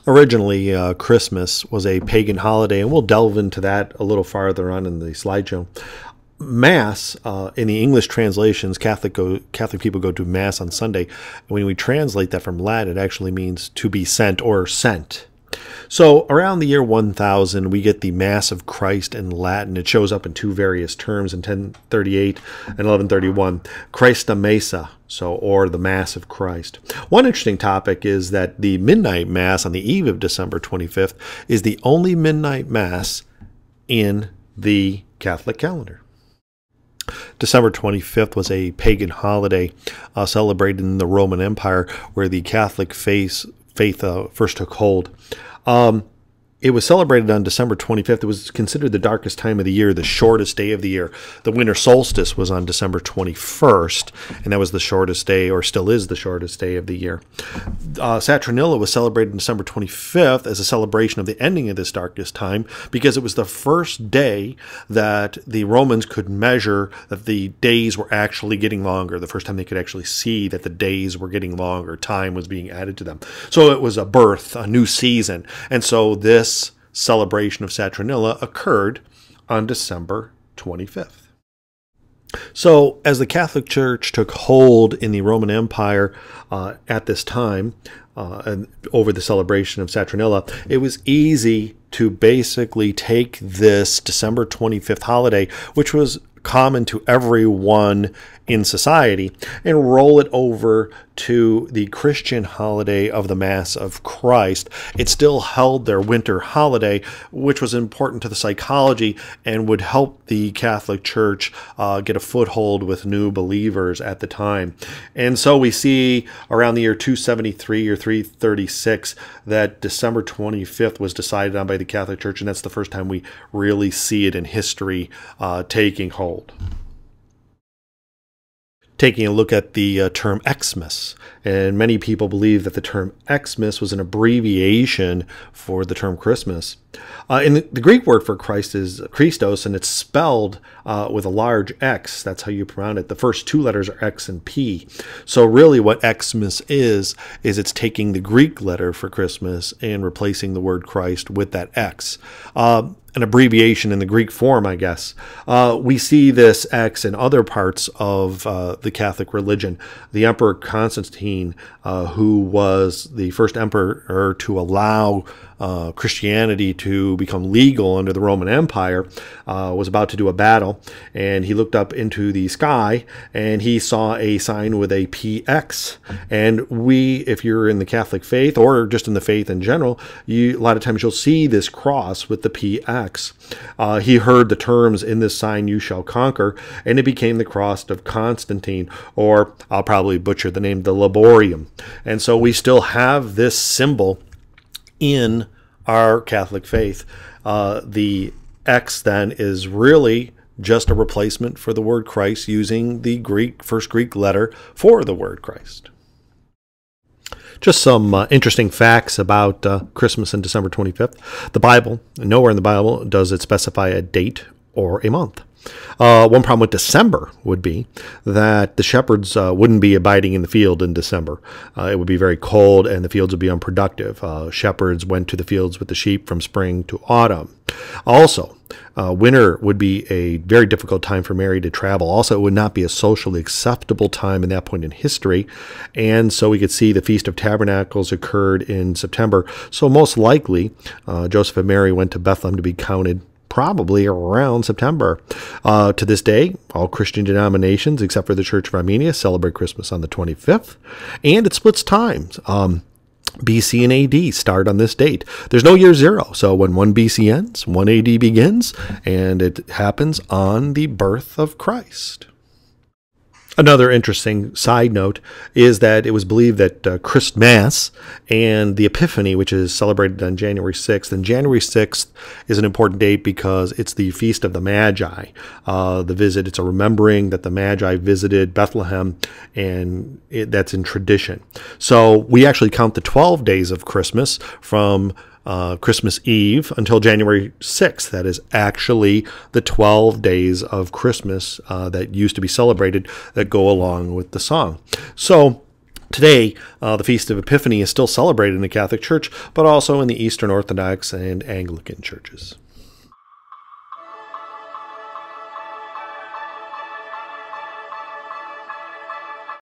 Originally, Christmas was a pagan holiday, and we'll delve into that a little farther on in the slideshow. Mass, in the English translations, Catholic people go to Mass on Sunday. When we translate that from Latin, it actually means to be sent or sent. So around the year 1000, we get the Mass of Christ in Latin. It shows up in two various terms in 1038 and 1131. Christa Missa, or the Mass of Christ. One interesting topic is that the midnight Mass on the eve of December 25th is the only midnight Mass in the Catholic calendar. December 25th was a pagan holiday celebrated in the Roman Empire, where the Catholic faith first took hold. It was celebrated on December 25th. It was considered the darkest time of the year, the shortest day of the year. The winter solstice was on December 21st, and that was the shortest day, or still is the shortest day of the year. Saturnalia was celebrated on December 25th as a celebration of the ending of this darkest time, because it was the first day that the Romans could measure that the days were actually getting longer, the first time they could actually see that the days were getting longer, time was being added to them. So it was a birth, a new season, and so this celebration of Saturnalia occurred on December 25th. So as the Catholic Church took hold in the Roman Empire at this time, and over the celebration of Saturnalia, it was easy to basically take this December 25th holiday, which was common to everyone in society, and roll it over to the Christian holiday of the Mass of Christ. It still held their winter holiday, which was important to the psychology and would help the Catholic Church get a foothold with new believers at the time. And so we see around the year 273 or 336 that December 25th was decided on by the Catholic Church, and that's the first time we really see it in history taking hold. Taking a look at the term Xmas, and many people believe that the term Xmas was an abbreviation for the term Christmas. And the Greek word for Christ is Christos, and it's spelled with a large X. That's how you pronounce it. The first two letters are X and P. So really what Xmas is it's taking the Greek letter for Christmas and replacing the word Christ with that X. An abbreviation in the Greek form, I guess. We see this X in other parts of the Catholic religion. The Emperor Constantine, who was the first emperor to allow Christianity to become legal under the Roman Empire, was about to do a battle, and he looked up into the sky and he saw a sign with a PX. And if you're in the Catholic faith or just in the faith in general, a lot of times you'll see this cross with the PX. He heard the terms, "In this sign you shall conquer," and it became the cross of Constantine, or I'll probably butcher the name, the Laborium. And so we still have this symbol in our Catholic faith. The X then is really just a replacement for the word Christ, using the first Greek letter for the word Christ. Just some interesting facts about Christmas and December 25th. The Bible, nowhere in the Bible does it specify a date or a month. One problem with December would be that the shepherds wouldn't be abiding in the field in December. It would be very cold and the fields would be unproductive. Shepherds went to the fields with the sheep from spring to autumn. Also, winter would be a very difficult time for Mary to travel. Also, it would not be a socially acceptable time in that point in history. And so we could see the Feast of Tabernacles occurred in September. So most likely, Joseph and Mary went to Bethlehem to be counted probably around September. To this day, all Christian denominations, except for the Church of Armenia, celebrate Christmas on the 25th, and it splits times. BC and AD start on this date. There's no year zero, so when 1 BC ends, 1 AD begins, and it happens on the birth of Christ. Another interesting side note is that it was believed that Christmas and the Epiphany, which is celebrated on January 6th, and January 6th is an important date because it's the Feast of the Magi. It's a remembering that the Magi visited Bethlehem, and that's in tradition. So we actually count the 12 days of Christmas from Christmas Eve until January 6th. That is actually the 12 days of Christmas that used to be celebrated that go along with the song. So Today, the Feast of Epiphany is still celebrated in the Catholic Church, but also in the Eastern Orthodox and Anglican churches.